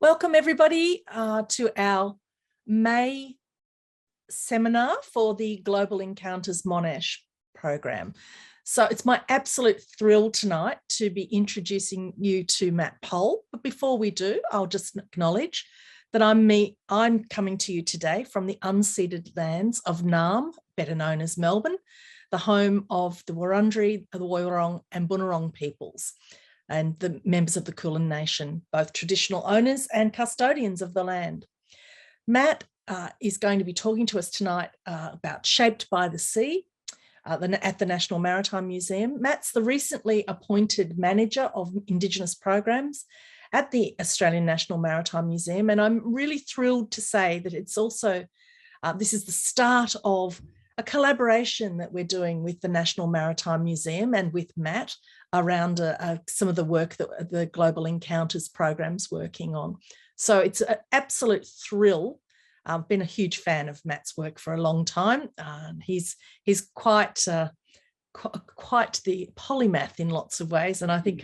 Welcome everybody to our May seminar for the Global Encounters Monash program. So it's my absolute thrill tonight to be introducing you to Matt Pohl. But before we do, I'll just acknowledge that I'm coming to you today from the unceded lands of Naarm, better known as Melbourne, the home of the Wurundjeri, the Woiwurrung and Bunurong peoples, and the members of the Kulin Nation, both traditional owners and custodians of the land. Matt is going to be talking to us tonight about Shaped by the Sea at the National Maritime Museum. Matt's the recently appointed manager of Indigenous programs at the Australian National Maritime Museum, and I'm really thrilled to say that it's also, this is the start of a collaboration that we're doing with the National Maritime Museum and with Matt around some of the work that the Global Encounters program's working on. So it's an absolute thrill. I've been a huge fan of Matt's work for a long time. He's quite the polymath in lots of ways, and I think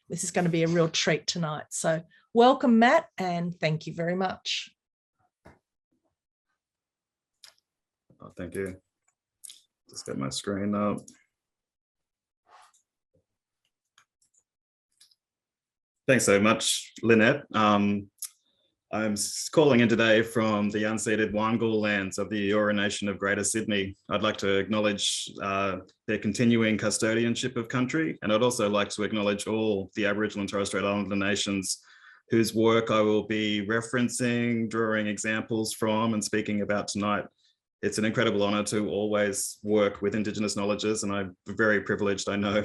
this is going to be a real treat tonight. So welcome, Matt, and thank you very much. Oh, thank you. Just get my screen up. Thanks so much, Lynette. I'm calling in today from the unceded Wangal lands of the Eora Nation of Greater Sydney. I'd like to acknowledge their continuing custodianship of country, and I'd also like to acknowledge all the Aboriginal and Torres Strait Islander nations whose work I will be referencing, drawing examples from, and speaking about tonight. It's an incredible honour to always work with Indigenous knowledges, and I'm very privileged, I know.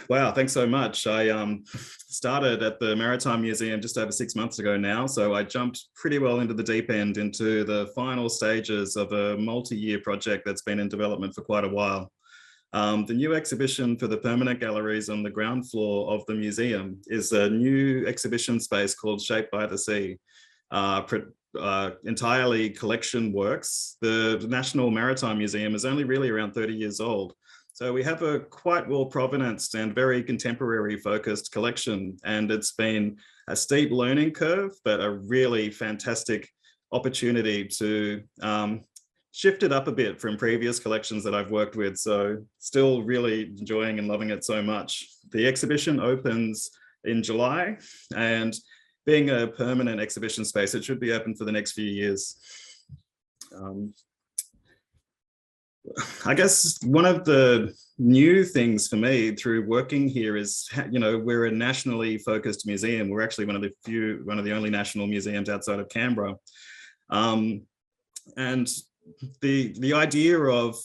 Wow, thanks so much. I started at the Maritime Museum just over 6 months ago now, so I jumped pretty well into the deep end, into the final stages of a multi-year project that's been in development for quite a while. The new exhibition for the permanent galleries on the ground floor of the museum is a new exhibition space called Shaped by the Sea. Entirely collection works. The National Maritime Museum is only really around 30 years old. So we have a quite well provenanced and very contemporary focused collection, and it's been a steep learning curve, but a really fantastic opportunity to shift it up a bit from previous collections that I've worked with. So still really enjoying and loving it so much. The exhibition opens in July, and being a permanent exhibition space, it should be open for the next few years. I guess one of the new things for me through working here is, we're a nationally focused museum. We're actually one of the only national museums outside of Canberra. And the idea of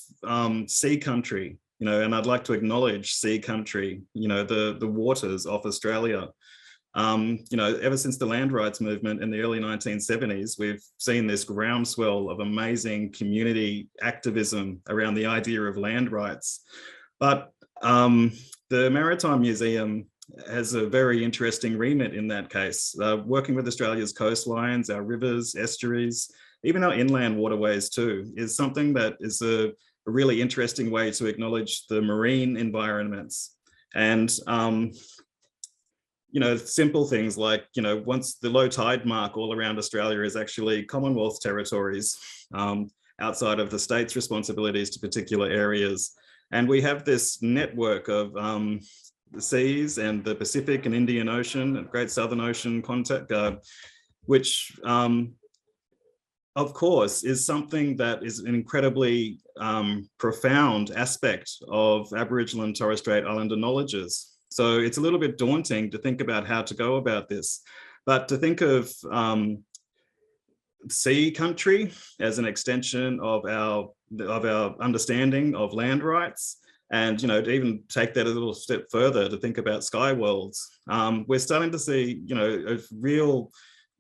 sea country, and I'd like to acknowledge sea country, the waters off Australia. Ever since the land rights movement in the early 1970s, we've seen this groundswell of amazing community activism around the idea of land rights. But the Maritime Museum has a very interesting remit in that case, working with Australia's coastlines, our rivers, estuaries, even our inland waterways too, is something that is a really interesting way to acknowledge the marine environments. And simple things like, once the low tide mark all around Australia is actually Commonwealth territories outside of the state's responsibilities to particular areas. And we have this network of the seas and the Pacific and Indian Ocean and Great Southern Ocean contact, which of course is something that is an incredibly profound aspect of Aboriginal and Torres Strait Islander knowledges. So it's a little bit daunting to think about how to go about this, but to think of sea country as an extension of our understanding of land rights, and to even take that a little step further to think about sky worlds. We're starting to see a real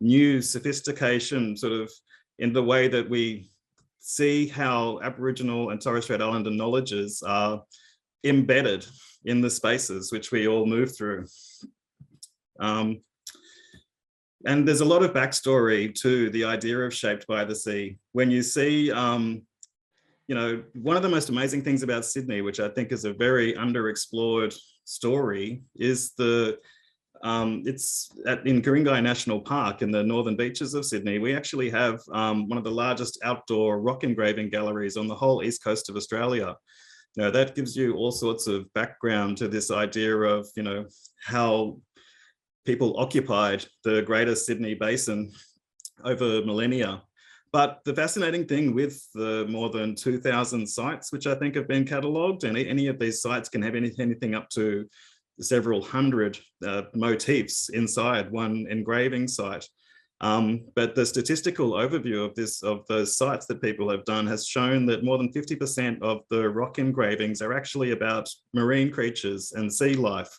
new sophistication sort of in the way that we see how Aboriginal and Torres Strait Islander knowledges are embedded in the spaces which we all move through. And there's a lot of backstory to the idea of Shaped by the Sea. When you see, one of the most amazing things about Sydney, which I think is a very underexplored story, is the It's in Ku-ring-gai National Park in the northern beaches of Sydney. We actually have one of the largest outdoor rock engraving galleries on the whole east coast of Australia. That gives you all sorts of background to this idea of, how people occupied the greater Sydney basin over millennia. But the fascinating thing with the more than 2,000 sites, which I think have been catalogued, and any of these sites can have anything up to several hundred motifs inside one engraving site. But the statistical overview of those sites that people have done has shown that more than 50% of the rock engravings are actually about marine creatures and sea life,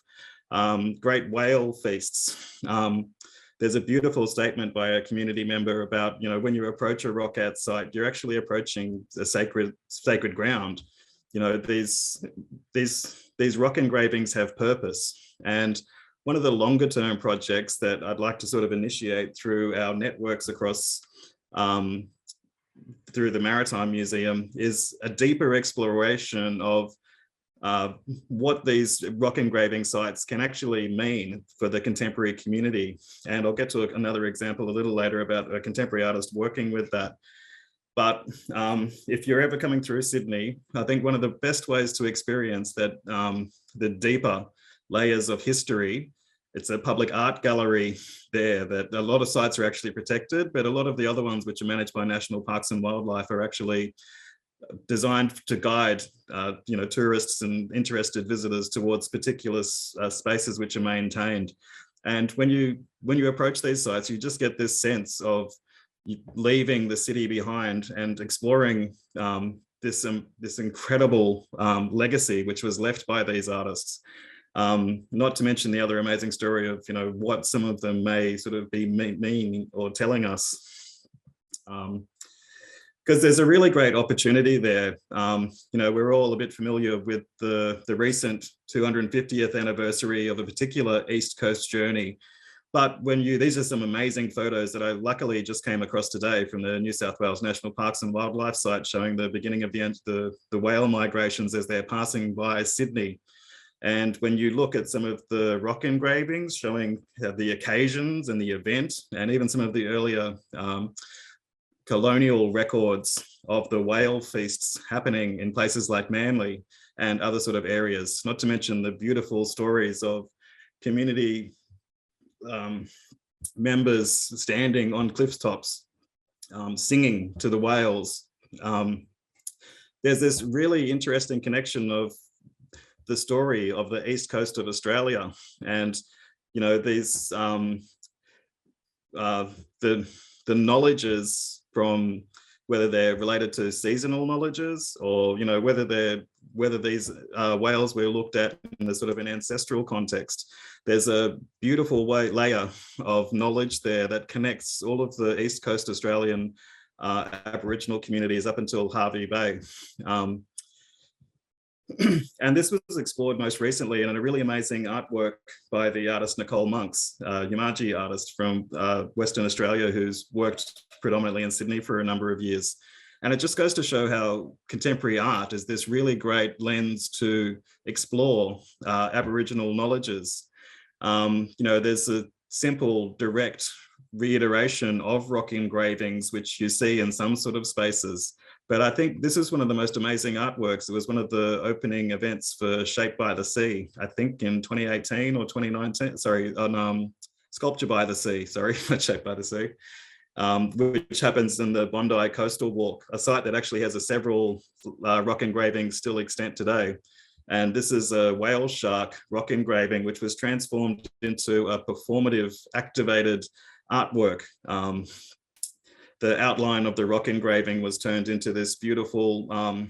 great whale feasts. There's a beautiful statement by a community member about, when you approach a rock art site, you're actually approaching a sacred ground. These rock engravings have purpose. And one of the longer term projects that I'd like to sort of initiate through our networks across through the Maritime Museum is a deeper exploration of what these rock engraving sites can actually mean for the contemporary community. And I'll get to another example a little later about a contemporary artist working with that. But if you're ever coming through Sydney, I think one of the best ways to experience that, the deeper layers of history, it's a public art gallery there that a lot of sites are actually protected, but a lot of the other ones which are managed by National Parks and Wildlife are actually designed to guide tourists and interested visitors towards particular spaces which are maintained. And when you approach these sites, you just get this sense of leaving the city behind and exploring this incredible legacy which was left by these artists. Not to mention the other amazing story of what some of them may sort of be meaning or telling us. Because there's a really great opportunity there. We're all a bit familiar with the recent 250th anniversary of a particular East Coast journey. But these are some amazing photos that I luckily just came across today from the New South Wales National Parks and Wildlife site showing the beginning of the whale migrations as they're passing by Sydney. And when you look at some of the rock engravings showing the occasions and the event, and even some of the earlier colonial records of the whale feasts happening in places like Manly and other sort of areas, not to mention the beautiful stories of community members standing on cliff tops, singing to the whales. There's this really interesting connection of the story of the east coast of Australia, and these the knowledges from whether they're related to seasonal knowledges or whether these whales were looked at in a sort of an ancestral context. There's a beautiful layer of knowledge there that connects all of the East Coast Australian Aboriginal communities up until Hervey Bay. And this was explored most recently in a really amazing artwork by the artist Nicole Monks, Yamaji artist from Western Australia, who's worked predominantly in Sydney for a number of years. And it just goes to show how contemporary art is this really great lens to explore Aboriginal knowledges. There's a simple, direct reiteration of rock engravings, which you see in some sort of spaces. But I think this is one of the most amazing artworks. It was one of the opening events for Shaped by the Sea, I think in 2018 or 2019, sorry, on Sculpture by the Sea, sorry, not Shaped by the Sea, which happens in the Bondi Coastal Walk, a site that actually has several rock engravings still extant today. And this is a whale shark rock engraving, which was transformed into a performative, activated artwork. The outline of the rock engraving was turned into this beautiful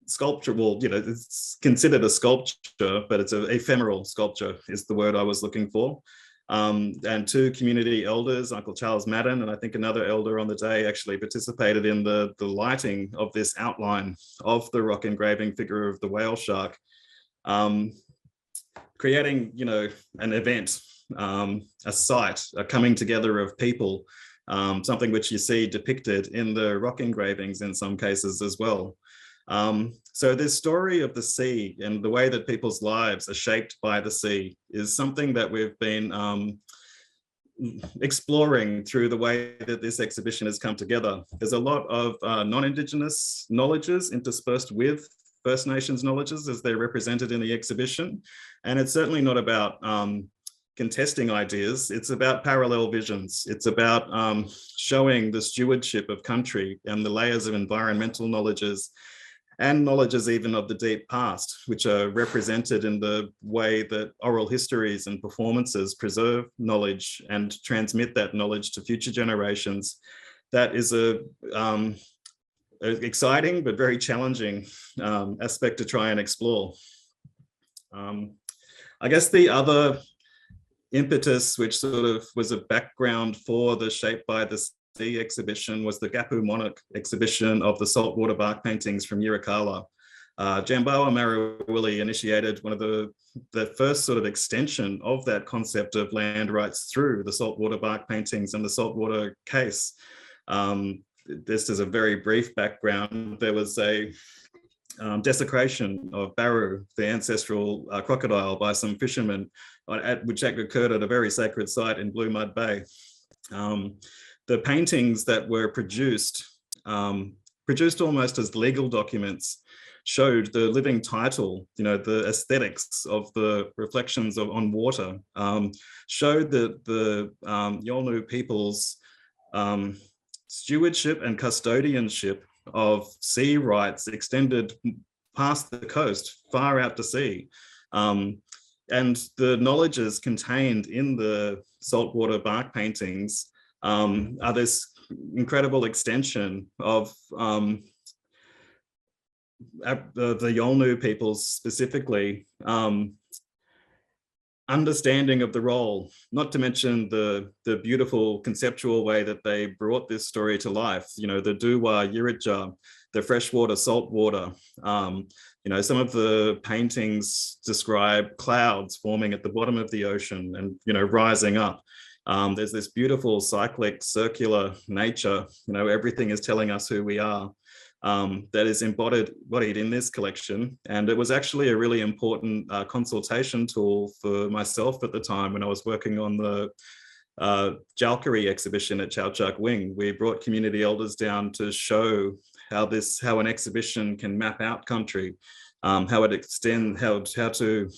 sculpture. Well, it's considered a sculpture, but it's an ephemeral sculpture is the word I was looking for. And two community elders, Uncle Charles Madden, and I think another elder on the day actually participated in the lighting of this outline of the rock engraving figure of the whale shark, creating, an event, a site, a coming together of people, something which you see depicted in the rock engravings in some cases as well. So this story of the sea and the way that people's lives are shaped by the sea is something that we've been exploring through the way that this exhibition has come together. There's a lot of non-Indigenous knowledges interspersed with First Nations knowledges as they're represented in the exhibition. And it's certainly not about contesting ideas, it's about parallel visions. It's about showing the stewardship of country and the layers of environmental knowledges and knowledges even of the deep past, which are represented in the way that oral histories and performances preserve knowledge and transmit that knowledge to future generations. That is an exciting but very challenging aspect to try and explore. I guess the other impetus, which sort of was a background for the Shaped by the Sea exhibition, was the Gapu Monarch exhibition of the saltwater bark paintings from Yirrkala. Jambawa Marawili initiated one of the first sort of extension of that concept of land rights through the saltwater bark paintings and the saltwater case. This is a very brief background. There was a desecration of Baru, the ancestral crocodile, by some fishermen, which occurred at a very sacred site in Blue Mud Bay. The paintings that were produced almost as legal documents, showed the living title, the aesthetics of the reflections on water, showed that the Yolngu people's stewardship and custodianship of sea rights extended past the coast, far out to sea. And the knowledges contained in the saltwater bark paintings are this incredible extension of the Yolngu peoples specifically, understanding of the role, not to mention the beautiful conceptual way that they brought this story to life, the Duwa Yiritja, the freshwater, saltwater. Some of the paintings describe clouds forming at the bottom of the ocean and, rising up. There's this beautiful cyclic, circular nature, everything is telling us who we are. That is embodied in this collection. And it was actually a really important consultation tool for myself at the time when I was working on the Jalkari exhibition at Chowchak Wing. We brought community elders down to show how an exhibition can map out country, how it extends, how to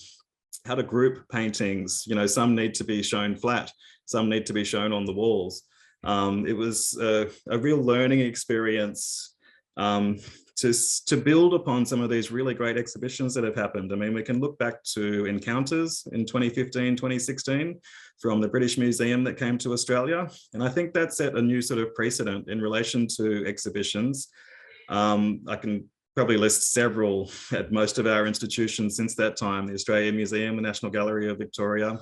group paintings. Some need to be shown flat, some need to be shown on the walls. It was a real learning experience to build upon some of these really great exhibitions that have happened. I mean, we can look back to Encounters in 2015, 2016 from the British Museum that came to Australia. And I think that set a new sort of precedent in relation to exhibitions. I can probably list several at most of our institutions since that time, the Australian Museum, the National Gallery of Victoria,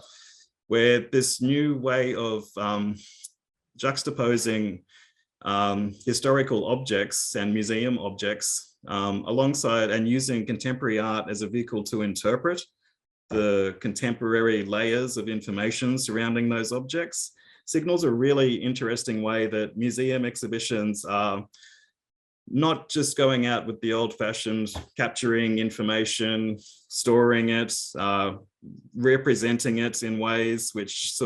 where this new way of juxtaposing historical objects and museum objects alongside and using contemporary art as a vehicle to interpret the contemporary layers of information surrounding those objects signals a really interesting way that museum exhibitions are not just going out with the old-fashioned capturing information, storing it, representing it in ways which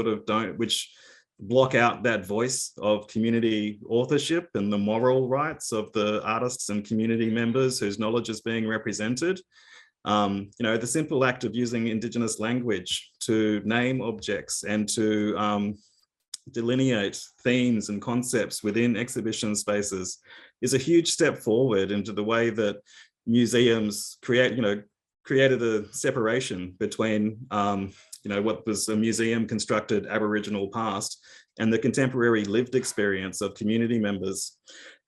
which block out that voice of community authorship and the moral rights of the artists and community members whose knowledge is being represented. The simple act of using Indigenous language to name objects and to delineate themes and concepts within exhibition spaces is a huge step forward into the way that museums created a separation between what was a museum constructed Aboriginal past and the contemporary lived experience of community members.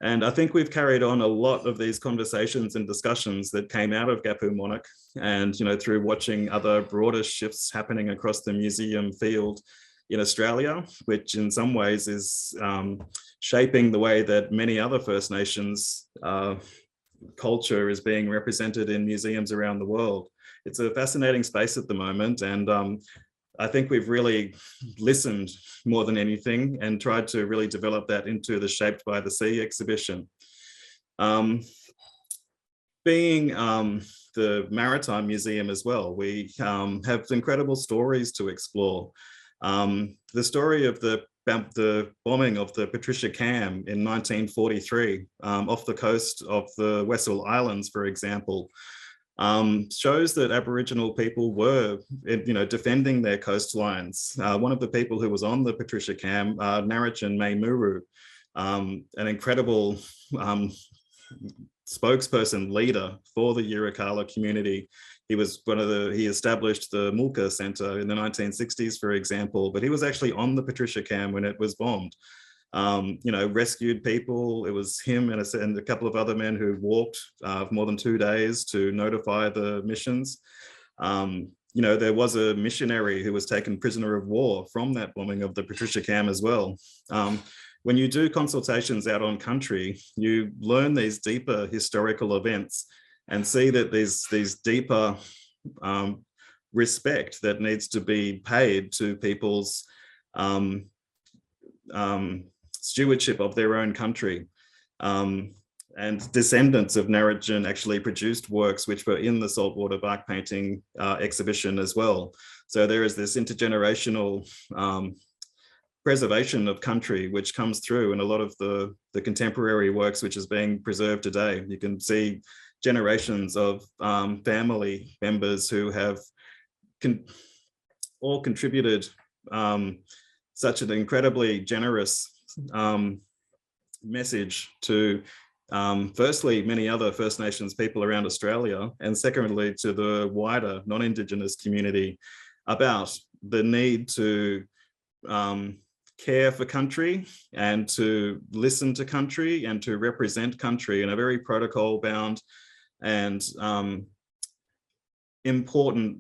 And I think we've carried on a lot of these conversations and discussions that came out of Gapu Monarch and, through watching other broader shifts happening across the museum field in Australia, which in some ways is shaping the way that many other First Nations culture is being represented in museums around the world. It's a fascinating space at the moment, and I think we've really listened more than anything and tried to really develop that into the Shaped by the Sea exhibition. being the Maritime Museum as well, we have incredible stories to explore. The story of the bombing of the Patricia Cam in 1943 off the coast of the Westall Islands, for example, shows that Aboriginal people were, defending their coastlines. One of the people who was on the Patricia Cam, Narrachin May Muru, an incredible spokesperson leader for the Yirrkala community. He was he established the Mulka Centre in the 1960s, for example, but he was actually on the Patricia Cam when it was bombed. Rescued people. It was him and a couple of other men who walked more than 2 days to notify the missions. There was a missionary who was taken prisoner of war from that bombing of the Patricia Cam as well. When you do consultations out on country, you learn these deeper historical events and see that there's these deeper respect that needs to be paid to people's stewardship of their own country. And descendants of Narrachin actually produced works which were in the saltwater bark painting exhibition as well. So there is this intergenerational preservation of country which comes through in a lot of the contemporary works which is being preserved today. You can see generations of family members who have all contributed such an incredibly generous message to firstly many other First Nations people around Australia, and secondly to the wider non-Indigenous community about the need to care for country and to listen to country and to represent country in a very protocol bound and important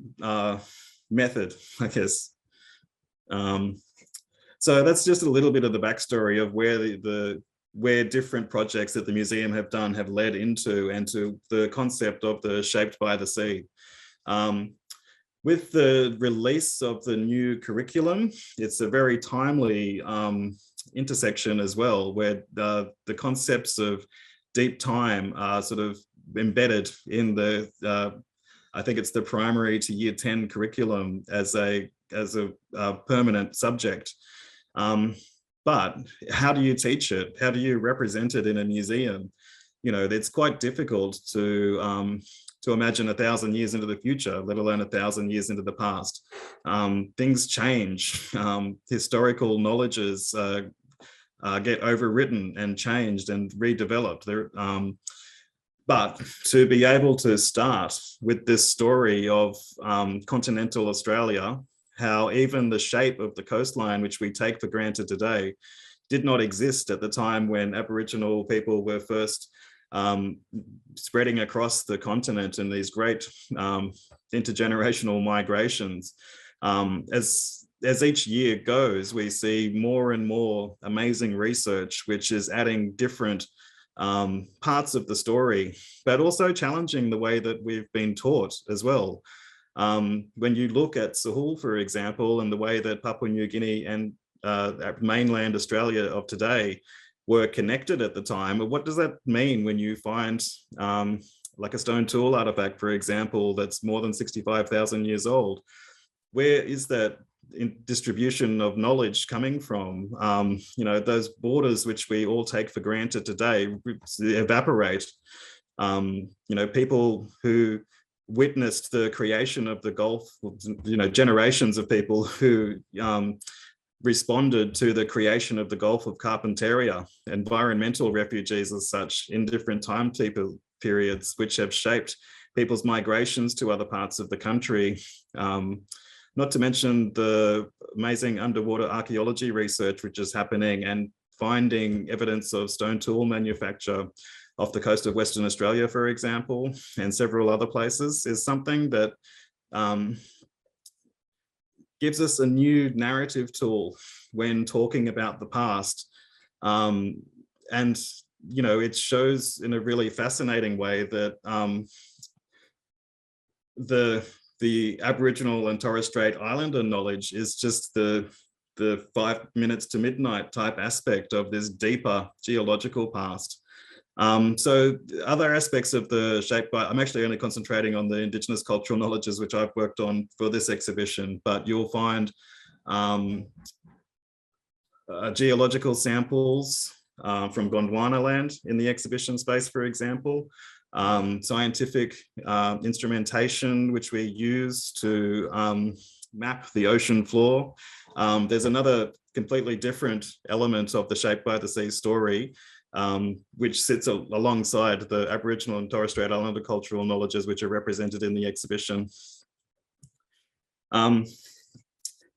method, I guess. So that's just a little bit of the backstory of where where different projects that the museum have done have led into, and to the concept of the Shaped by the Sea. With the release of the new curriculum, it's a very timely intersection as well, where the concepts of deep time are sort of embedded in the, I think it's the primary to year 10 curriculum as a permanent subject. But how do you teach it? How do you represent it in a museum? It's quite difficult to imagine 1,000 years into the future, let alone 1,000 years into the past. Things change. Historical knowledges get overwritten and changed and redeveloped. But to be able to start with this story of continental Australia, how even the shape of the coastline, which we take for granted today, did not exist at the time when Aboriginal people were first spreading across the continent in these great intergenerational migrations. As each year goes, we see more and more amazing research, which is adding different parts of the story, but also challenging the way that we've been taught as well. When you look at Sahul, for example, and the way that Papua New Guinea and mainland Australia of today were connected at the time, what does that mean when you find like a stone tool artifact, for example, that's more than 65,000 years old? Where is that distribution of knowledge coming from? Those borders which we all take for granted today evaporate. People who witnessed the creation of the Gulf, generations of people who responded to the creation of the Gulf of Carpentaria, environmental refugees as such in different time periods, which have shaped people's migrations to other parts of the country. Not to mention the amazing underwater archaeology research which is happening and finding evidence of stone tool manufacture off the coast of Western Australia, for example, and several other places, is something that gives us a new narrative tool when talking about the past. And, it shows in a really fascinating way that the Aboriginal and Torres Strait Islander knowledge is just the 5 minutes to midnight type aspect of this deeper geological past. So other aspects of the shape by, I'm actually only concentrating on the Indigenous cultural knowledges, which I've worked on for this exhibition, but you'll find geological samples from Gondwana land in the exhibition space, for example, scientific instrumentation, which we use to map the ocean floor. There's another completely different element of the Shape by the Sea story, which sits alongside the Aboriginal and Torres Strait Islander cultural knowledges, which are represented in the exhibition.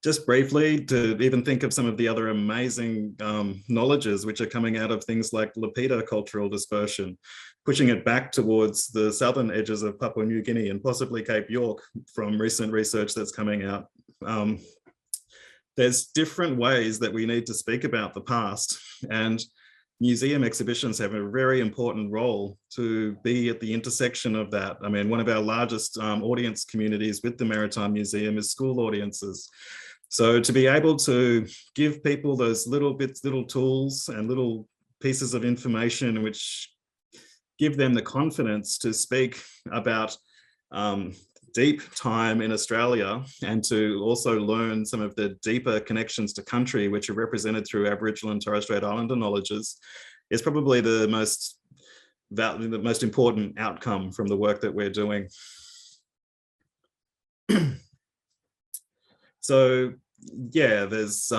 Just briefly, to even think of some of the other amazing knowledges which are coming out of things like Lapita cultural dispersion, pushing it back towards the southern edges of Papua New Guinea and possibly Cape York from recent research that's coming out. There's different ways that we need to speak about the past, and museum exhibitions have a very important role to be at the intersection of that. I mean, one of our largest audience communities with the Maritime Museum is school audiences. So to be able to give people those little bits, little tools and little pieces of information which give them the confidence to speak about deep time in Australia, and to also learn some of the deeper connections to country which are represented through Aboriginal and Torres Strait Islander knowledges, is probably the most important outcome from the work that we're doing. So yeah, there's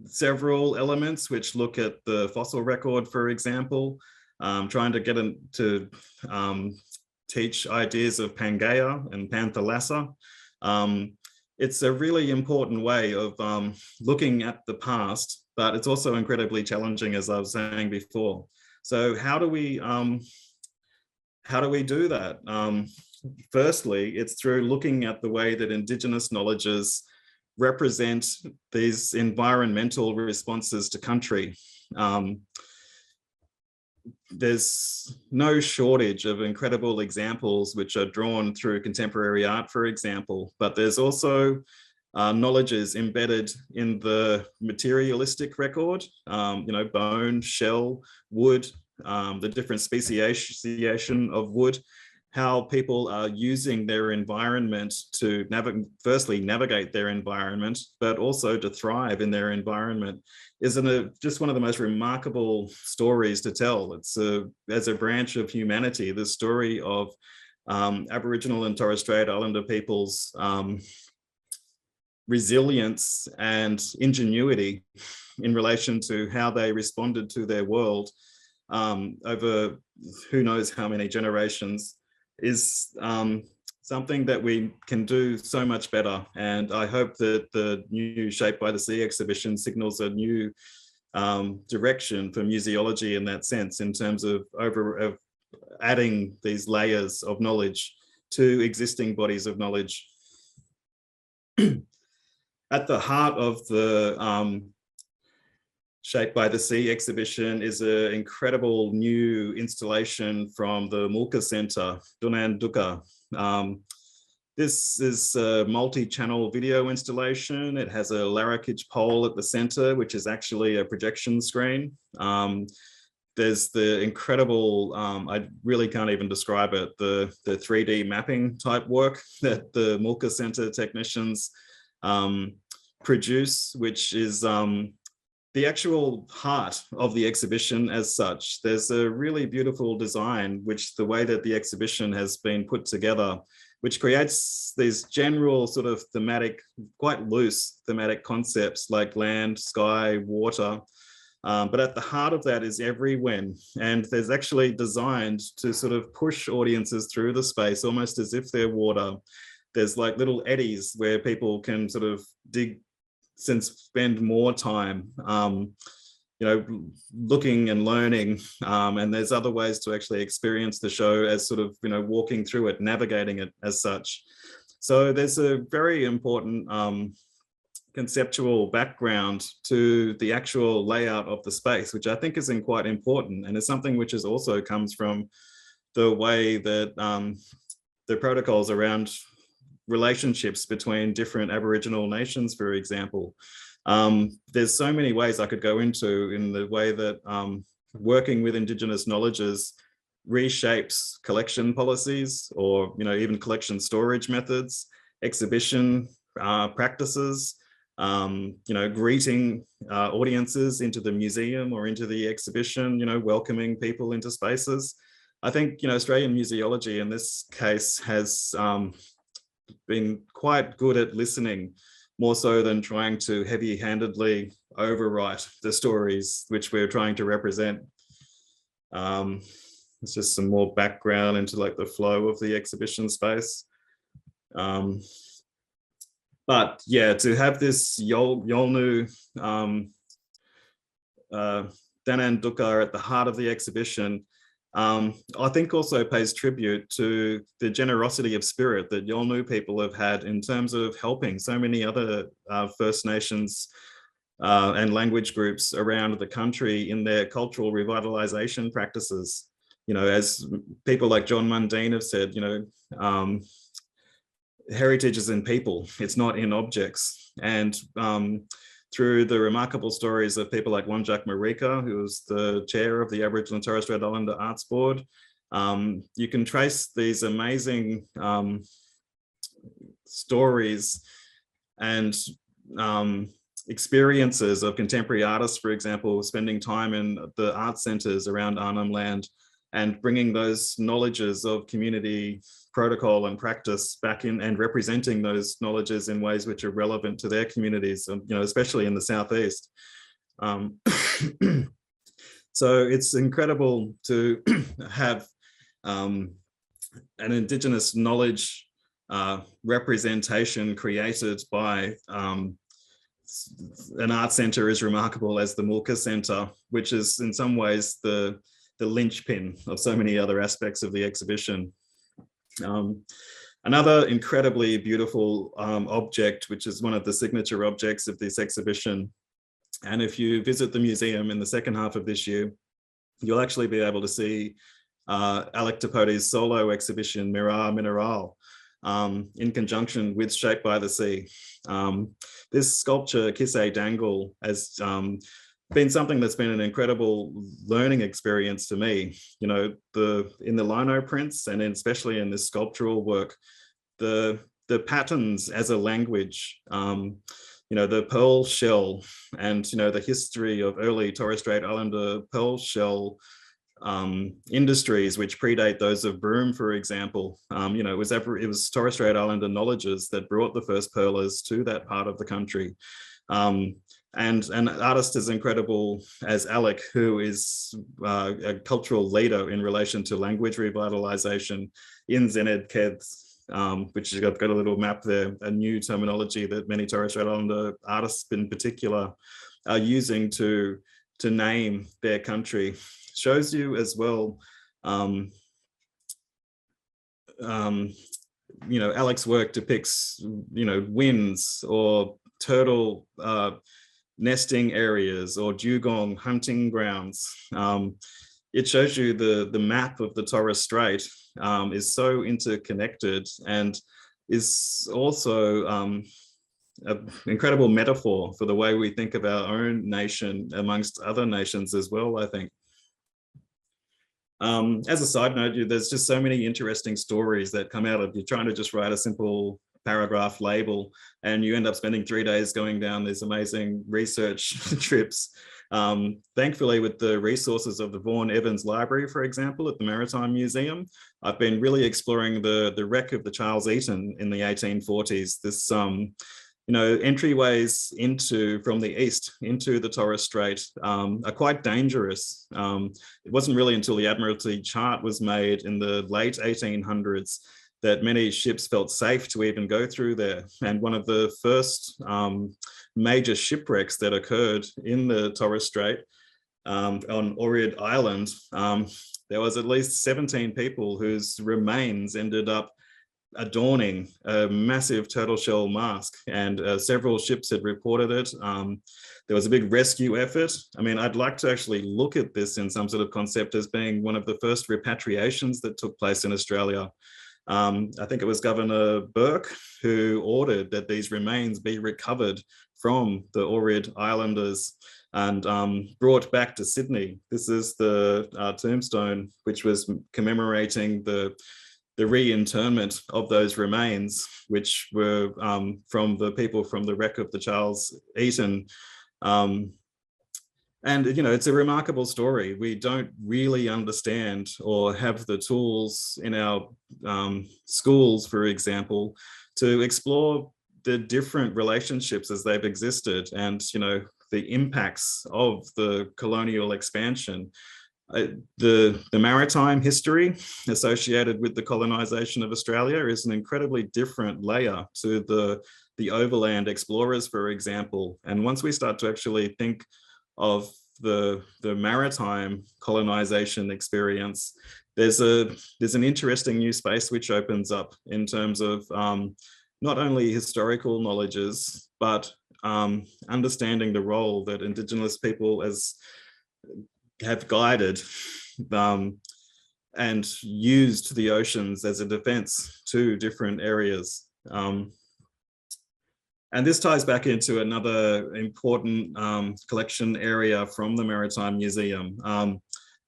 several elements which look at the fossil record, for example, trying to get into teach ideas of Pangaea and Panthalassa. It's a really important way of looking at the past, but it's also incredibly challenging, as I was saying before. So how do we do that? Firstly, it's through looking at the way that Indigenous knowledges represent these environmental responses to country. There's no shortage of incredible examples which are drawn through contemporary art, for example, but there's also knowledges embedded in the materialistic record, bone, shell, wood, the different speciation of wood, how people are using their environment to firstly navigate their environment, but also to thrive in their environment, is just one of the most remarkable stories to tell. It's as a branch of humanity, the story of Aboriginal and Torres Strait Islander people's resilience and ingenuity in relation to how they responded to their world over who knows how many generations, is something that we can do so much better. And I hope that the new Shape by the Sea exhibition signals a new direction for museology in that sense, in terms of adding these layers of knowledge to existing bodies of knowledge. At the heart of the Shape by the Sea exhibition is an incredible new installation from the Mulka Centre, Dunan Duka. This is a multi-channel video installation. It has a Larrakij pole at the centre, which is actually a projection screen. There's the incredible, I really can't even describe it, the 3D mapping type work that the Mulka Centre technicians produce, which is the actual heart of the exhibition as such. There's a really beautiful design, which the way that the exhibition has been put together, which creates these general sort of thematic, quite loose thematic concepts like land, sky, water. But at the heart of that is every when. And there's actually designed to sort of push audiences through the space, almost as if they're water. There's like little eddies where people can sort of dig and spend more time, looking and learning. And there's other ways to actually experience the show as sort of, walking through it, navigating it as such. So there's a very important conceptual background to the actual layout of the space, which I think is quite important. And it's something which is also comes from the way that the protocols around relationships between different Aboriginal nations, for example. There's so many ways I could go into in the way that working with Indigenous knowledges reshapes collection policies, or even collection storage methods, exhibition practices, greeting audiences into the museum or into the exhibition, welcoming people into spaces. I think Australian museology in this case has been quite good at listening, more so than trying to heavy-handedly overwrite the stories which we're trying to represent. It's just some more background into like the flow of the exhibition space. But yeah, to have this Yolnu Danan Dukar at the heart of the exhibition, I think also pays tribute to the generosity of spirit that Yolnu people have had in terms of helping so many other First Nations and language groups around the country in their cultural revitalization practices. As people like John Mundine have said, heritage is in people, it's not in objects. And through the remarkable stories of people like Wanjak Marika, who was the chair of the Aboriginal and Torres Strait Islander Arts Board, you can trace these amazing stories and experiences of contemporary artists, for example, spending time in the art centres around Arnhem Land and bringing those knowledges of community protocol and practice back in and representing those knowledges in ways which are relevant to their communities, especially in the Southeast. So it's incredible to have an Indigenous knowledge representation created by an art centre as remarkable as the Mulka Centre, which is in some ways the linchpin of so many other aspects of the exhibition. Another incredibly beautiful object, which is one of the signature objects of this exhibition, and if you visit the museum in the second half of this year, you'll actually be able to see Alec Tapote's solo exhibition, Mirar Mineral, in conjunction with Shaped by the Sea. This sculpture, Kisei Dangle, has been something that's been an incredible learning experience for me. In the lino prints, and especially in this sculptural work, the patterns as a language, the pearl shell and the history of early Torres Strait Islander pearl shell industries which predate those of Broome, for example. It was Torres Strait Islander knowledges that brought the first pearlers to that part of the country. And an artist as incredible as Alec, who is a cultural leader in relation to language revitalization in Zened Keds, which I've got a little map there, a new terminology that many Torres Strait Islander artists in particular are using to name their country, shows you as well, Alec's work depicts, winds or turtle nesting areas or dugong hunting grounds. It shows you the map of the Torres Strait is so interconnected and is also an incredible metaphor for the way we think of our own nation amongst other nations as well, I think. As a side note, there's just so many interesting stories that come out of you trying to just write a simple paragraph label, and you end up spending 3 days going down these amazing research trips. Thankfully, with the resources of the Vaughan Evans Library, for example, at the Maritime Museum, I've been really exploring the wreck of the Charles Eaton in the 1840s. This entryways from the east into the Torres Strait are quite dangerous. It wasn't really until the Admiralty chart was made in the late 1800s that many ships felt safe to even go through there. And one of the first major shipwrecks that occurred in the Torres Strait on Orid Island, there was at least 17 people whose remains ended up adorning a massive turtle shell mask, and several ships had reported it. There was a big rescue effort. I mean, I'd like to actually look at this in some sort of concept as being one of the first repatriations that took place in Australia. I think it was Governor Burke who ordered that these remains be recovered from the Ohrid Islanders and brought back to Sydney. This is the tombstone, which was commemorating the reinterment of those remains, which were from the people from the wreck of the Charles Eaton. And, you know, it's a remarkable story. We don't really understand or have the tools in our schools, for example, to explore the different relationships as they've existed and, you know, the impacts of the colonial expansion. The maritime history associated with the colonization of Australia is an incredibly different layer to the overland explorers, for example. And once we start to actually think of the maritime colonization experience, there's an interesting new space which opens up in terms of not only historical knowledges, but understanding the role that Indigenous people have guided and used the oceans as a defense to different areas. And this ties back into another important collection area from the Maritime Museum.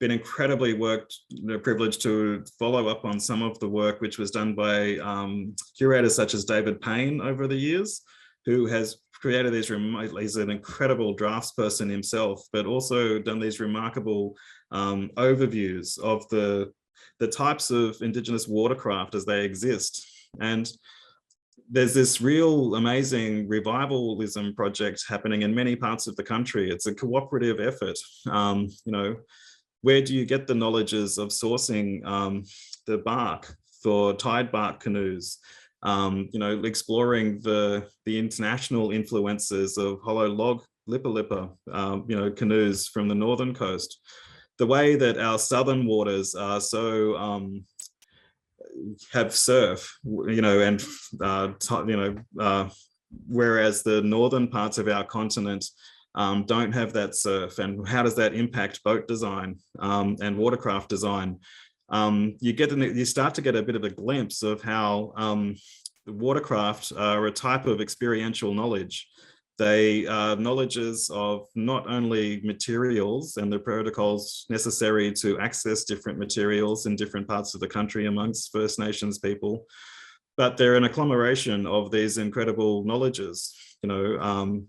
Been incredibly privileged to follow up on some of the work which was done by curators such as David Payne over the years, who has created these he's an incredible draftsperson himself, but also done these remarkable overviews of the types of Indigenous watercraft as they exist. And there's this real amazing revivalism project happening in many parts of the country. It's a cooperative effort. You know, where do you get the knowledges of sourcing the bark for tide bark canoes? You know, exploring the international influences of hollow log lipper you know, canoes from the northern coast. The way that our southern waters are so have surf, you know, and you know, whereas the northern parts of our continent don't have that surf, and how does that impact boat design and watercraft design? You start to get a bit of a glimpse of how watercraft are a type of experiential knowledge. They are knowledges of not only materials and the protocols necessary to access different materials in different parts of the country amongst First Nations people, but they're an agglomeration of these incredible knowledges. You know,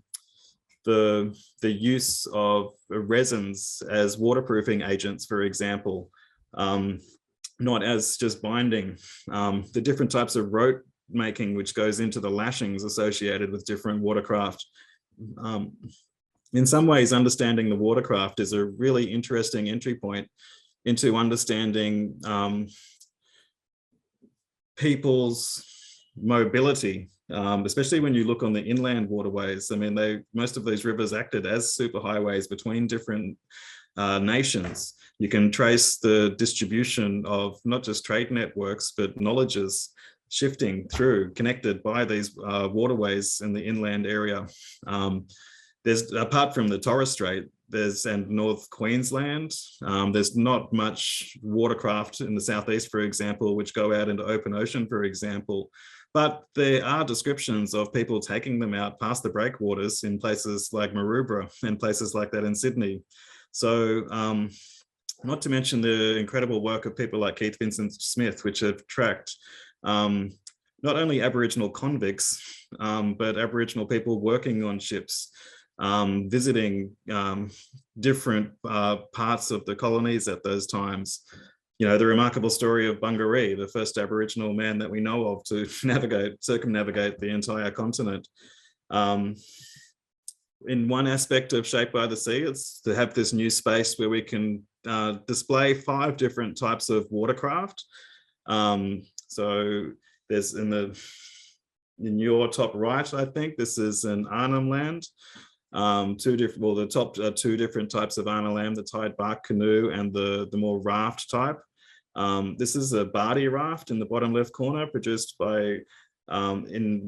the use of resins as waterproofing agents, for example, not as just binding, the different types of rope making which goes into the lashings associated with different watercraft. In some ways, understanding the watercraft is a really interesting entry point into understanding people's mobility, especially when you look on the inland waterways. I mean, most of these rivers acted as superhighways between different nations. You can trace the distribution of not just trade networks, but knowledges shifting through, connected by these waterways in the inland area. There's, apart from the Torres Strait, and North Queensland, there's not much watercraft in the southeast, for example, which go out into open ocean, for example. But there are descriptions of people taking them out past the breakwaters in places like Maroubra and places like that in Sydney. So not to mention the incredible work of people like Keith Vincent Smith, which have tracked not only Aboriginal convicts, but Aboriginal people working on ships, visiting different parts of the colonies at those times. You know, the remarkable story of Bungaree, the first Aboriginal man that we know of to circumnavigate the entire continent. In one aspect of Shaped by the Sea, it's to have this new space where we can display 5 different types of watercraft. So there's in your top right, I think this is an Arnhem Land. The top 2 different types of Arnhem Land, the tide bark canoe and the more raft type. This is a Bardi raft in the bottom left corner, produced by in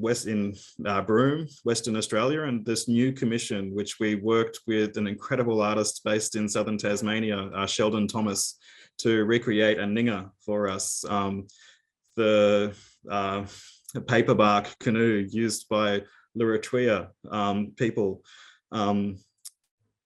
Broome, Western Australia, and this new commission, which we worked with an incredible artist based in southern Tasmania, Sheldon Thomas, to recreate a ninga for us. the paperbark canoe used by Luratuia people.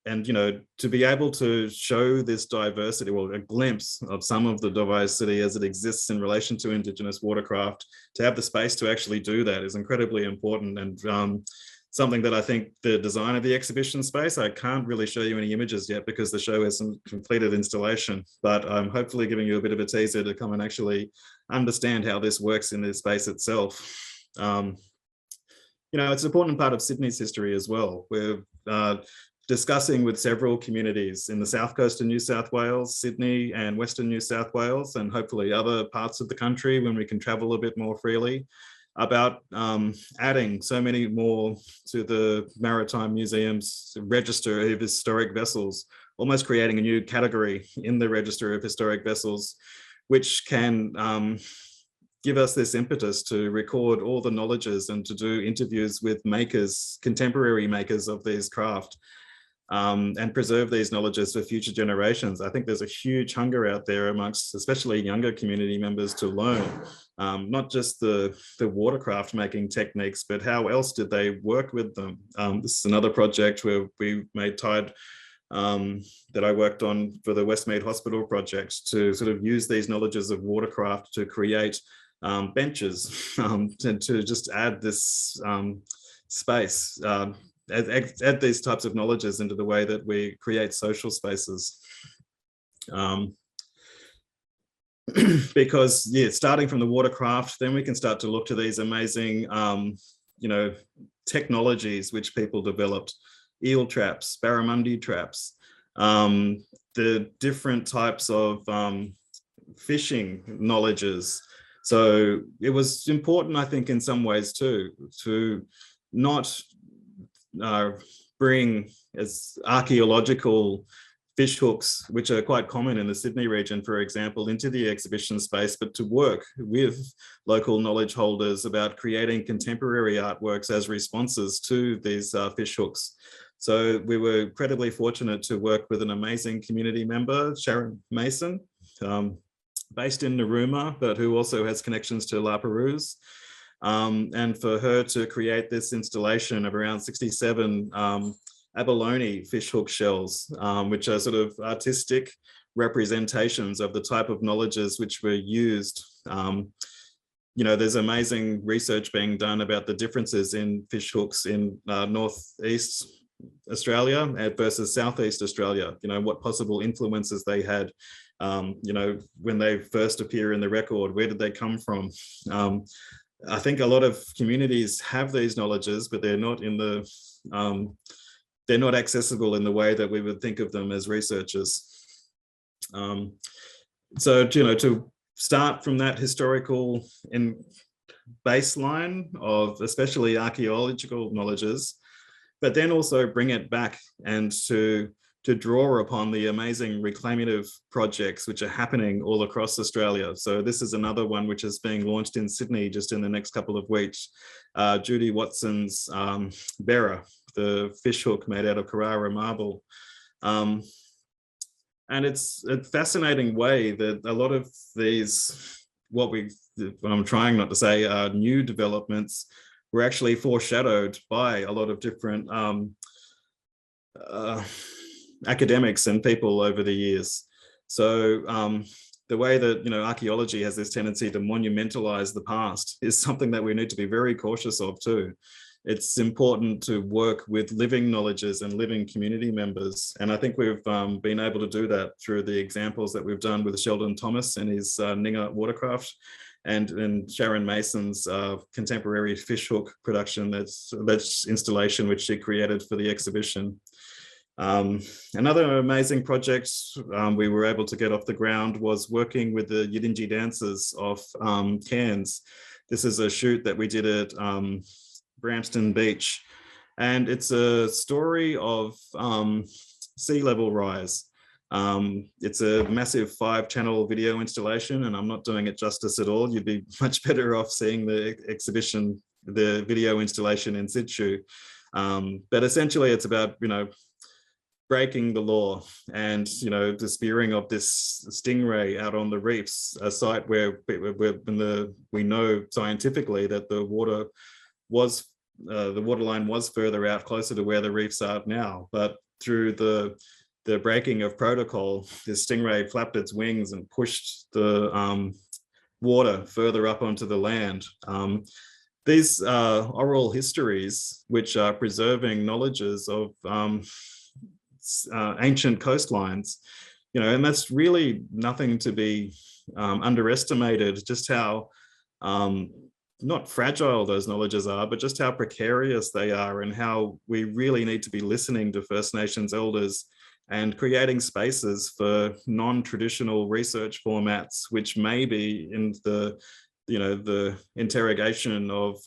And, to be able to show this diversity, well, a glimpse of some of the diversity as it exists in relation to Indigenous watercraft, to have the space to actually do that is incredibly important, and something that I think the design of the exhibition space, I can't really show you any images yet because the show hasn't completed installation, but I'm hopefully giving you a bit of a teaser to come and actually understand how this works in the space itself. It's an important part of Sydney's history as well. We're discussing with several communities in the south coast of New South Wales, Sydney and Western New South Wales, and hopefully other parts of the country when we can travel a bit more freely, about adding so many more to the Maritime Museum's register of historic vessels, almost creating a new category in the register of historic vessels, which can give us this impetus to record all the knowledges and to do interviews with makers, contemporary makers of these craft, and preserve these knowledges for future generations. I think there's a huge hunger out there amongst especially younger community members to learn, not just the watercraft making techniques, but how else did they work with them. This is another project where we made tide that I worked on for the Westmead Hospital project, to sort of use these knowledges of watercraft to create benches, to just add this space, add these types of knowledges into the way that we create social spaces. Because starting from the watercraft, then we can start to look to these amazing technologies which people developed: eel traps, barramundi traps, the different types of fishing knowledges. So it was important, I think, in some ways too, to not bring as archaeological fish hooks, which are quite common in the Sydney region, for example, into the exhibition space, but to work with local knowledge holders about creating contemporary artworks as responses to these fish hooks. So we were incredibly fortunate to work with an amazing community member, Sharon Mason, based in Narooma, but who also has connections to La Perouse. And for her to create this installation of around 67 abalone fishhook shells, which are sort of artistic representations of the type of knowledges which were used. There's amazing research being done about the differences in fishhooks in northeast Australia versus southeast Australia, what possible influences they had, when they first appear in the record, where did they come from? I think a lot of communities have these knowledges, but they're not in the, they're not accessible in the way that we would think of them as researchers. So, to start from that historical baseline of especially archaeological knowledges, but then also bring it back and to draw upon the amazing reclamative projects which are happening all across Australia. So this is another one which is being launched in Sydney just in the next couple of weeks. Judy Watson's Berra, the fish hook made out of Carrara marble. And it's a fascinating way that a lot of these, what I'm trying not to say are new developments, were actually foreshadowed by a lot of different academics and people over the years. So the way that archaeology has this tendency to monumentalize the past is something that we need to be very cautious of too. It's important to work with living knowledges and living community members, and I think we've been able to do that through the examples that we've done with Sheldon Thomas and his Ninga watercraft, and Sharon Mason's contemporary fishhook production. That's installation which she created for the exhibition. Another amazing project we were able to get off the ground was working with the Yidinji dancers of Cairns. This is a shoot that we did at Bramston Beach, and it's a story of sea level rise. It's a massive 5-channel video installation, and I'm not doing it justice at all. You'd be much better off seeing the exhibition, the video installation in situ. But essentially it's about, breaking the law, and the spearing of this stingray out on the reefs, a site where we know scientifically that the water line was further out, closer to where the reefs are now, but through the breaking of protocol, this stingray flapped its wings and pushed the water further up onto the land. These oral histories, which are preserving knowledges of ancient coastlines, and that's really nothing to be underestimated, just how not fragile those knowledges are, but just how precarious they are, and how we really need to be listening to First Nations elders and creating spaces for non-traditional research formats, which may be in the interrogation of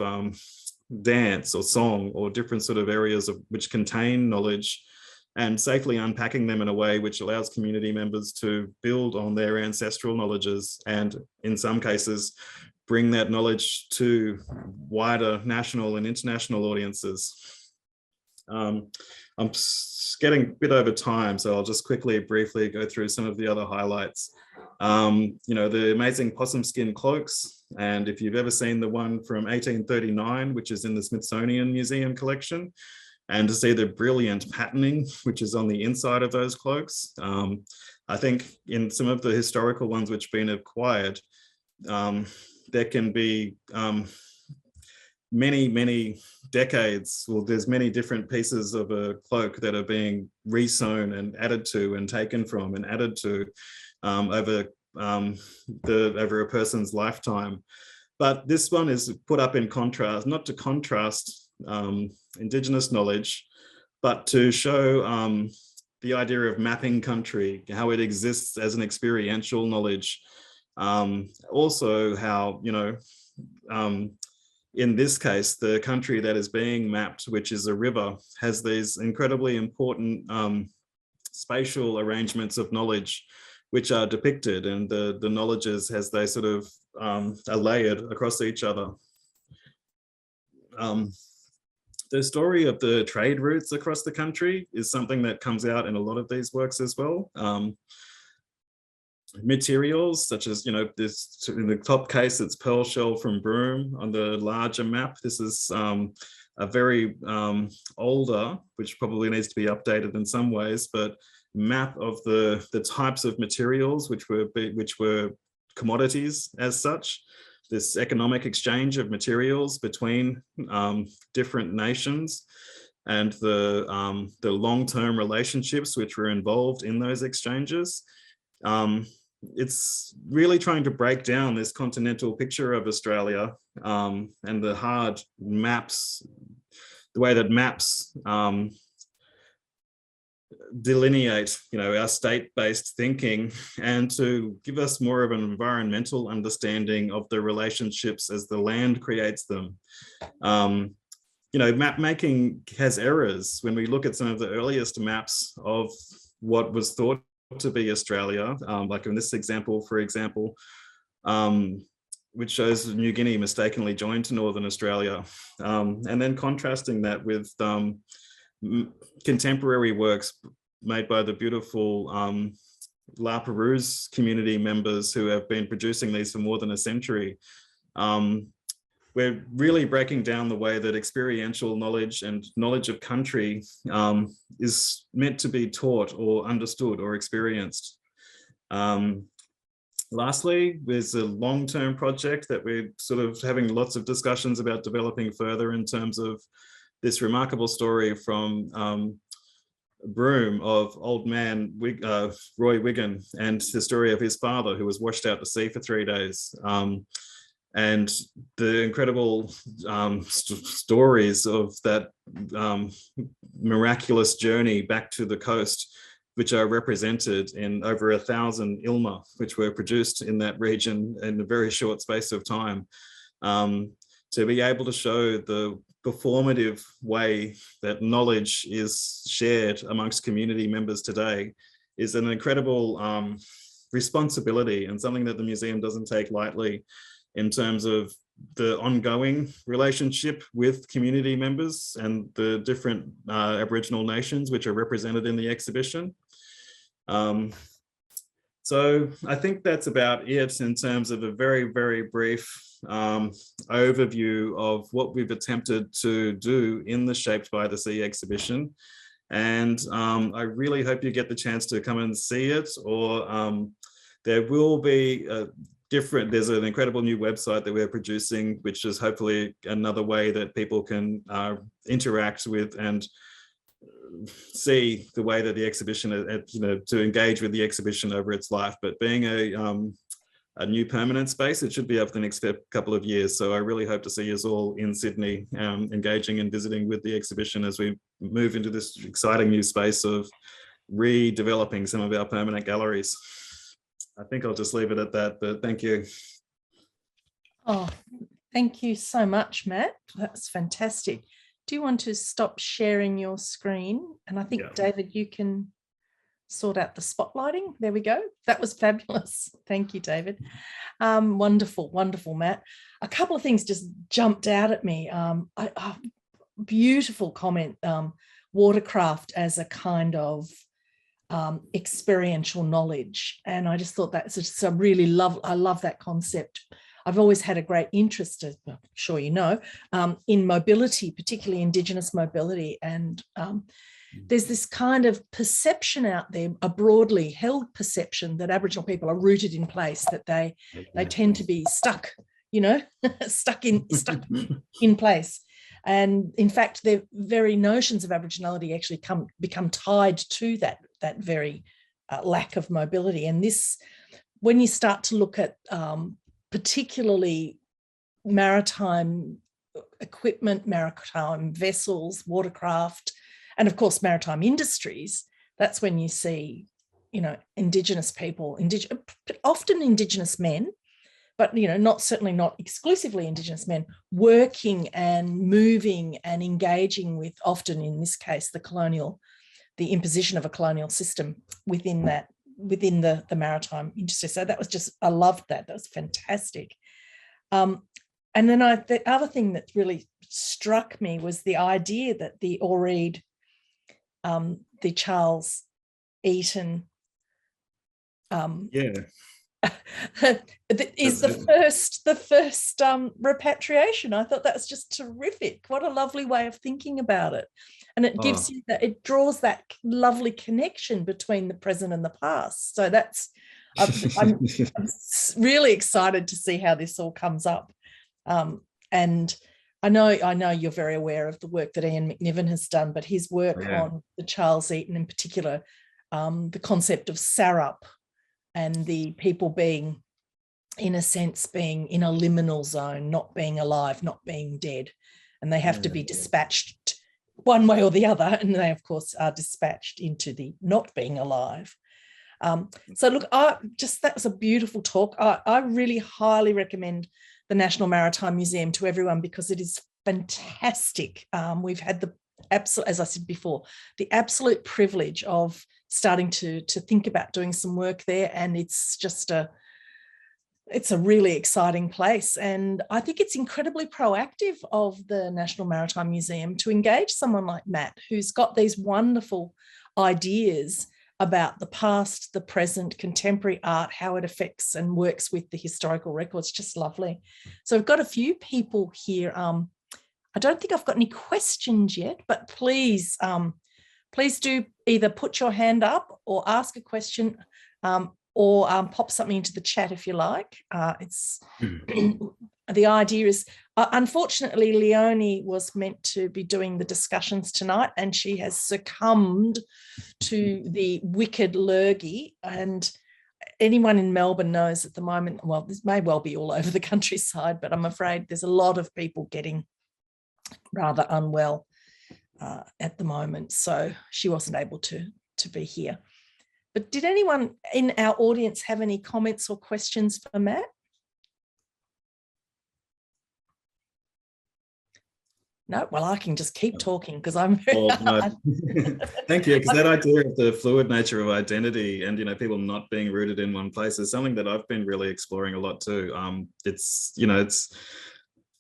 dance or song or different sort of areas which contain knowledge, and safely unpacking them in a way which allows community members to build on their ancestral knowledges, and in some cases bring that knowledge to wider national and international audiences. I'm getting a bit over time, so I'll just briefly go through some of the other highlights. The amazing possum skin cloaks, and if you've ever seen the one from 1839, which is in the Smithsonian Museum collection, and to see the brilliant patterning which is on the inside of those cloaks. I think in some of the historical ones which have been acquired, there can be many decades, well, there's many different pieces of a cloak that are being re-sewn and added to and taken from and added to over a person's lifetime. But this one is put up in contrast, not to contrast Indigenous knowledge, but to show the idea of mapping country, how it exists as an experiential knowledge. Also how, in this case, the country that is being mapped, which is a river, has these incredibly important spatial arrangements of knowledge which are depicted, and the knowledges as they sort of are layered across each other. The story of the trade routes across the country is something that comes out in a lot of these works as well. Materials such as, this in the top case, it's pearl shell from Broome. On the larger map, this is a very older, which probably needs to be updated in some ways, but map of the types of materials which were commodities as such. This economic exchange of materials between different nations, and the long-term relationships which were involved in those exchanges. It's really trying to break down this continental picture of Australia, and the hard maps, the way that maps delineate, our state-based thinking, and to give us more of an environmental understanding of the relationships as the land creates them. Map making has errors. When we look at some of the earliest maps of what was thought to be Australia, like in this example, for example, which shows New Guinea mistakenly joined to Northern Australia, and then contrasting that with contemporary works made by the beautiful La Perouse community members who have been producing these for more than a century. We're really breaking down the way that experiential knowledge and knowledge of country is meant to be taught or understood or experienced. Lastly, there's a long-term project that we're sort of having lots of discussions about developing further, in terms of this remarkable story from Broome of old man Roy Wiggin, and the story of his father who was washed out to sea for 3 days. And the incredible stories of that miraculous journey back to the coast, which are represented in over 1,000 ilma, which were produced in that region in a very short space of time. To be able to show the performative way that knowledge is shared amongst community members today is an incredible responsibility, and something that the museum doesn't take lightly, in terms of the ongoing relationship with community members and the different Aboriginal nations which are represented in the exhibition. So I think that's about it in terms of a very, very brief overview of what we've attempted to do in the Shaped by the Sea exhibition. And I really hope you get the chance to come and see it, or there will be there's an incredible new website that we're producing, which is hopefully another way that people can interact with and see the way that the exhibition, to engage with the exhibition over its life. But being a new permanent space, it should be up the next couple of years. So I really hope to see us all in Sydney, engaging and visiting with the exhibition as we move into this exciting new space of redeveloping some of our permanent galleries. I think I'll just leave it at that, but thank you. Oh, thank you so much, Matt. That's fantastic. Do you want to stop sharing your screen? And I think, David, you can sort out the spotlighting. There we go. That was fabulous. Thank you, David. Wonderful, wonderful, Matt. A couple of things just jumped out at me. Beautiful comment, watercraft as a kind of experiential knowledge. And I just thought that's just I love that concept. I've always had a great interest, as I'm sure you know, in mobility, particularly Indigenous mobility. And there's this kind of perception out there, a broadly held perception that Aboriginal people are rooted in place, that they tend to be stuck, stuck in place. And in fact, their very notions of Aboriginality actually become tied to that very lack of mobility. And this, when you start to look at particularly maritime equipment, maritime vessels, watercraft, and of course maritime industries, that's when you see, Indigenous people, often Indigenous men, but certainly not exclusively Indigenous men, working and moving and engaging with, often in this case, the imposition of a colonial system within the maritime industry. So that was just, I loved that. That was fantastic. And then the other thing that really struck me was the idea that the Oreed, the Charles Eaton, is the first repatriation. I thought that was just terrific. What a lovely way of thinking about it. And it gives you that, it draws that lovely connection between the present and the past. So that's, I'm really excited to see how this all comes up. And I know you're very aware of the work that Ian McNiven has done, but his work on the Charles Eaton in particular, the concept of Sarup, and the people being, in a sense, being in a liminal zone, not being alive, not being dead. And they have to be dispatched one way or the other. And they, of course, are dispatched into the not being alive. So look, that was a beautiful talk. I really highly recommend the National Maritime Museum to everyone, because it is fantastic. We've had the absolute, as I said before, the absolute privilege of starting to think about doing some work there, and it's just it's a really exciting place. And I think it's incredibly proactive of the National Maritime Museum to engage someone like Matt, who's got these wonderful ideas about the past, the present, contemporary art, how it affects and works with the historical records. Just lovely. So we've got a few people here. I don't think I've got any questions yet, but please do either put your hand up or ask a question, or pop something into the chat if you like. The idea is, unfortunately, Leonie was meant to be doing the discussions tonight, and she has succumbed to the wicked lurgy. And anyone in Melbourne knows at the moment, well, this may well be all over the countryside, but I'm afraid there's a lot of people getting rather unwell at the moment. So she wasn't able to be here. But did anyone in our audience have any comments or questions for Matt? No, well, I can just keep talking because I'm. Well, no. Thank you, because that idea of the fluid nature of identity and people not being rooted in one place is something that I've been really exploring a lot too. It's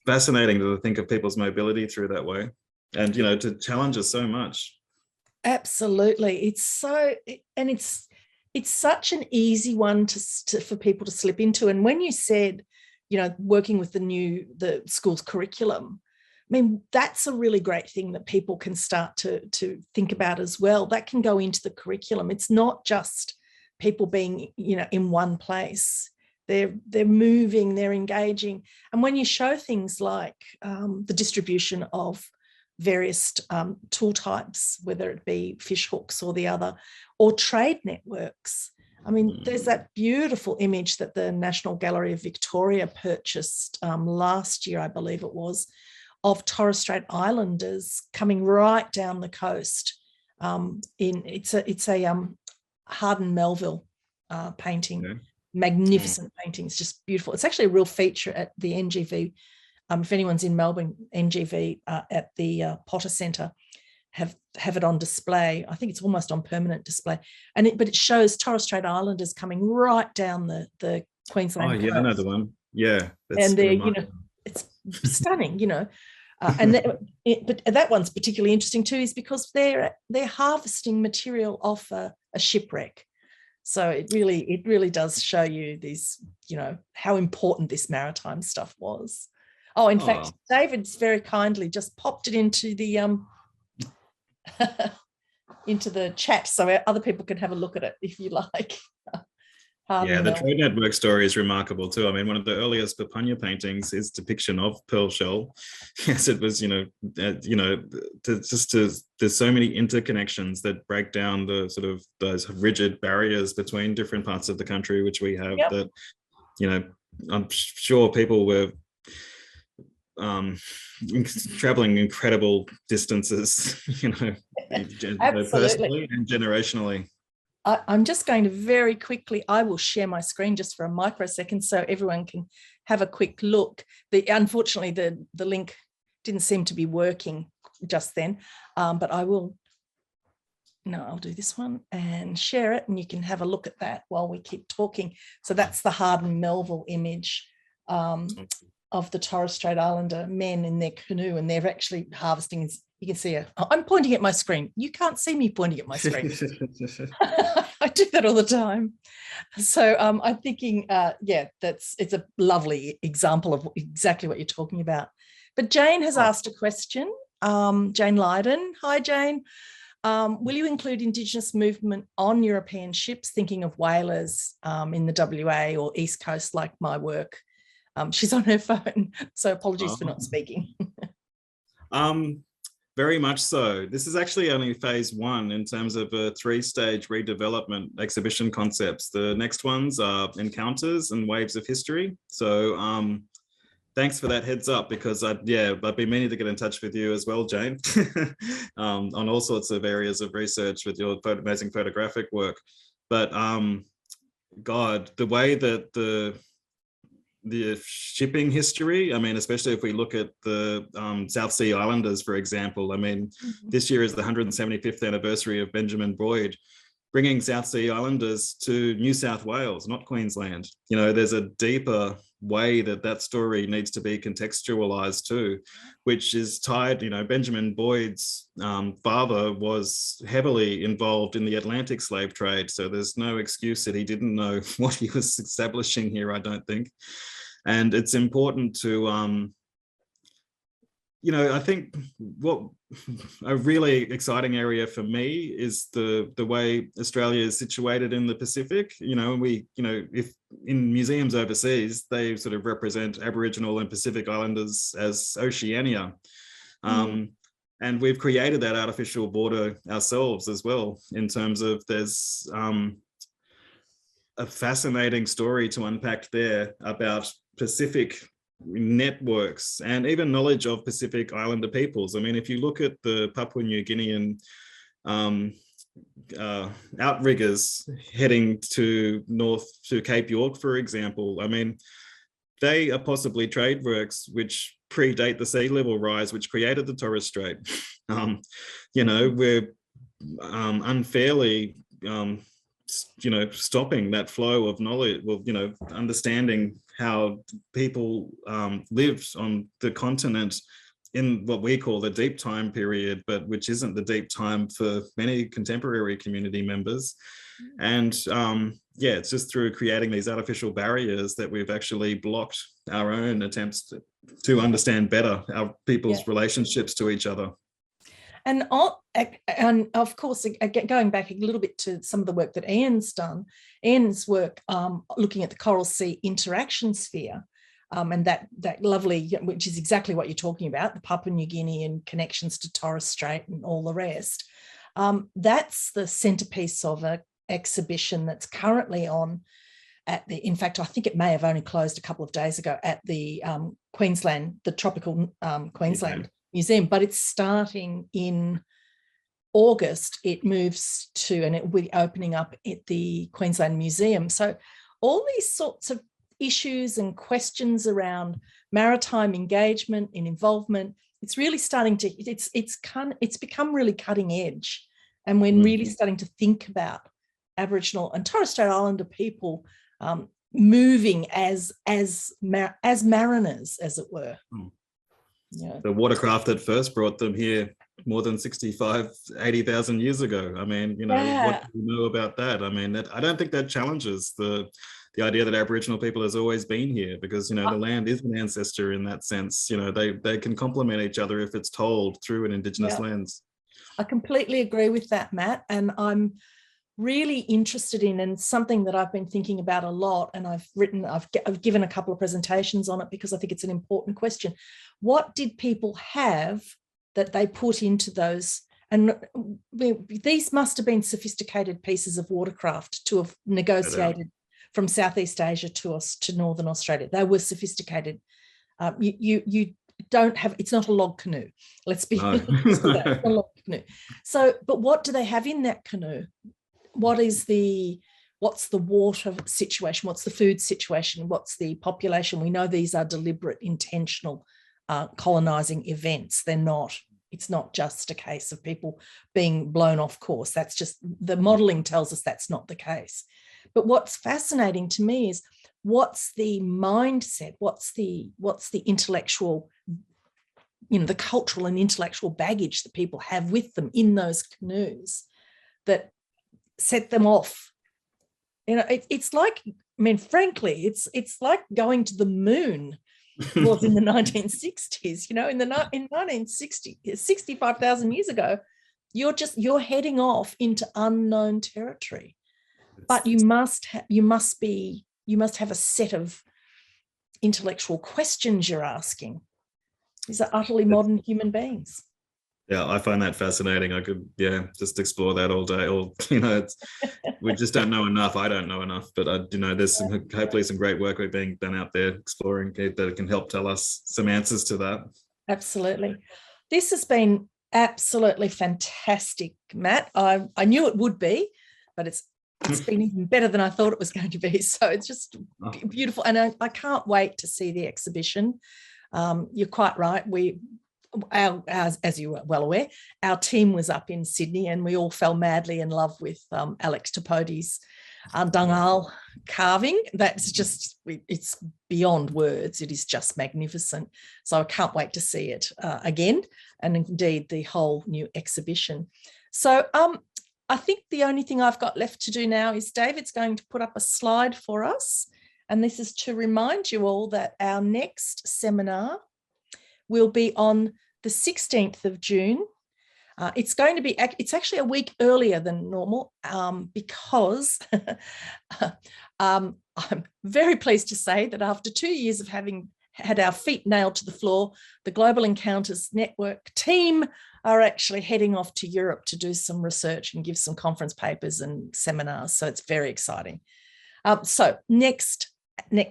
fascinating to think of people's mobility through that way, and to challenge us so much. Absolutely. It's such an easy one for people to slip into. And when you said, working with the school's curriculum, I mean, that's a really great thing that people can start to think about as well. That can go into the curriculum. It's not just people being, in one place. They're moving, they're engaging. And when you show things like the distribution of various tool types, whether it be fish hooks or the other, or trade networks. I mean, there's that beautiful image that the National Gallery of Victoria purchased last year, I believe it was, of Torres Strait Islanders coming right down the coast. It's a Hardin Melville painting. Okay. Magnificent paintings, just beautiful. It's actually a real feature at the NGV. If anyone's in Melbourne, NGV at the Potter Centre have it on display. I think it's almost on permanent display, but it shows Torres Strait Islanders coming right down the Queensland coast. I know the one. Yeah, and they're it's stunning, but that one's particularly interesting too, is because they're harvesting material off a shipwreck. So it really does show you these, how important this maritime stuff was. Oh, in fact, David's very kindly just popped it into the into the chat so other people can have a look at it if you like. The trade network story is remarkable too. I mean, one of the earliest Papunya paintings is depiction of pearl shell. Yes, it was, there's so many interconnections that break down the sort of those rigid barriers between different parts of the country, which we have. Yep. That, I'm sure people were traveling incredible distances, personally and generationally. I'm just going to very quickly, I will share my screen just for a microsecond so everyone can have a quick look. Unfortunately, the link didn't seem to be working just then, but I'll do this one and share it, and you can have a look at that while we keep talking. So that's the Hardin Melville image of the Torres Strait Islander men in their canoe, and they're actually harvesting. You can see I'm pointing at my screen. You can't see me pointing at my screen. I do that all the time. So I'm thinking, it's a lovely example of exactly what you're talking about. But Jane has asked a question. Jane Lydon. Hi, Jane. Will you include Indigenous movement on European ships, thinking of whalers in the WA or East Coast, like my work? She's on her phone, so apologies for not speaking. Very much so. This is actually only phase one in terms of a 3-stage redevelopment exhibition concepts. The next ones are encounters and waves of history. So thanks for that heads up, because I've been meaning to get in touch with you as well, Jane, on all sorts of areas of research with your amazing photographic work. But God, the way that the shipping history, I mean, especially if we look at the South Sea Islanders, for example, I mean, this year is the 175th anniversary of Benjamin Boyd bringing South Sea Islanders to New South Wales, not Queensland. There's a deeper way that story needs to be contextualized too, which is tied, Benjamin Boyd's father was heavily involved in the Atlantic slave trade. So there's no excuse that he didn't know what he was establishing here, I don't think. And it's important to, I think what a really exciting area for me is the way Australia is situated in the Pacific. If in museums overseas, they sort of represent Aboriginal and Pacific Islanders as Oceania. And we've created that artificial border ourselves as well, in terms of there's a fascinating story to unpack there about Pacific networks and even knowledge of Pacific Islander peoples. I mean, if you look at the Papua New Guinean outriggers heading to north to Cape York, for example, I mean, they are possibly trade works which predate the sea level rise, which created the Torres Strait. We're unfairly stopping that flow of knowledge, understanding how people lived on the continent in what we call the deep time period, but which isn't the deep time for many contemporary community members. And yeah, it's just through creating these artificial barriers that we've actually blocked our own attempts to understand better our people's relationships to each other. And of course, going back a little bit to some of the work that Ian's done, Ian's work looking at the coral sea interaction sphere, and that lovely, which is exactly what you're talking about, the Papua New Guinea and connections to Torres Strait and all the rest. That's the centerpiece of an exhibition that's currently on at the, in fact, I think it may have only closed a couple of days ago at the Queensland, the Tropical Queensland Museum, but it's starting in August. It moves to, and it will be opening up at the Queensland Museum. So all these sorts of issues and questions around maritime engagement and involvement, it's really starting to, it's become really cutting edge. And we're really starting to think about Aboriginal and Torres Strait Islander people moving as mariners, as it were. Yeah. The watercraft that first brought them here more than 80,000 years ago. I mean, you know, what do you know about that? I mean, I don't think that challenges the idea that Aboriginal people has always been here, because, you know, the land is an ancestor in that sense. You know, they can complement each other if it's told through an Indigenous lens. I completely agree with that, Matt. And I'm really interested in, and something that I've been thinking about a lot, and I've given a couple of presentations on it because I think it's an important question. What did people have that they put into those? And these must have been sophisticated pieces of watercraft to have negotiated from Southeast Asia to us to Northern Australia. They were sophisticated. You don't have, it's not a log canoe. Let's be honest with that. It's not a log canoe. So, but what do they have in that canoe? What's the water situation? What's the food situation? What's the population? We know these are deliberate, intentional colonizing events. It's not just a case of people being blown off course. That's just, the modeling tells us that's not the case. But what's fascinating to me is what's the mindset? What's the intellectual, you know, the cultural and intellectual baggage that people have with them in those canoes that set them off? You know, it's like, I mean, frankly, it's like going to the moon was in the 1960s. You know, in 1960, 65,000 years ago, you're heading off into unknown territory. But you must have a set of intellectual questions you're asking. These are utterly modern human beings. Yeah, I find that fascinating. I could, just explore that all day. Or, you know, we just don't know enough. I don't know enough, but you know, there's hopefully some great work being done out there exploring that can help tell us some answers to that. Absolutely. This has been absolutely fantastic, Matt. I knew it would be, but it's been even better than I thought it was going to be. So it's just beautiful. And I can't wait to see the exhibition. You're quite right. As you were well aware, our team was up in Sydney and we all fell madly in love with Alex Topodi's Dungal carving. That's just, it's beyond words. It is just magnificent. So I can't wait to see it again, and indeed the whole new exhibition. So I think the only thing I've got left to do now is David's going to put up a slide for us. And this is to remind you all that our next seminar will be on the 16th of June. It's actually a week earlier than normal because I'm very pleased to say that after 2 years of having had our feet nailed to the floor, the Global Encounters Network team are actually heading off to Europe to do some research and give some conference papers and seminars. So it's very exciting. So next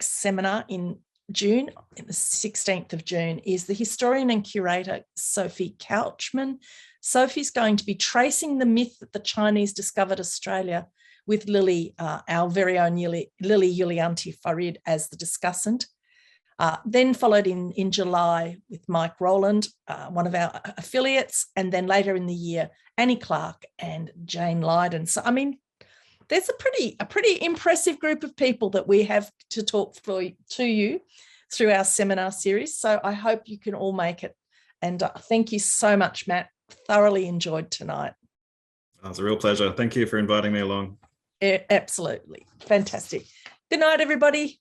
seminar in June, the 16th of June, is the historian and curator Sophie Couchman. Sophie's going to be tracing the myth that the Chinese discovered Australia with Lily, our very own Lily Yulianti Farid as the discussant. Then followed in July with Mike Rowland, one of our affiliates, and then later in the year, Annie Clark and Jane Lydon. So, I mean, there's a pretty impressive group of people that we have to talk to you through our seminar series. So I hope you can all make it. And thank you so much, Matt. Thoroughly enjoyed tonight. Oh, it's a real pleasure. Thank you for inviting me along. Absolutely. Fantastic. Good night, everybody.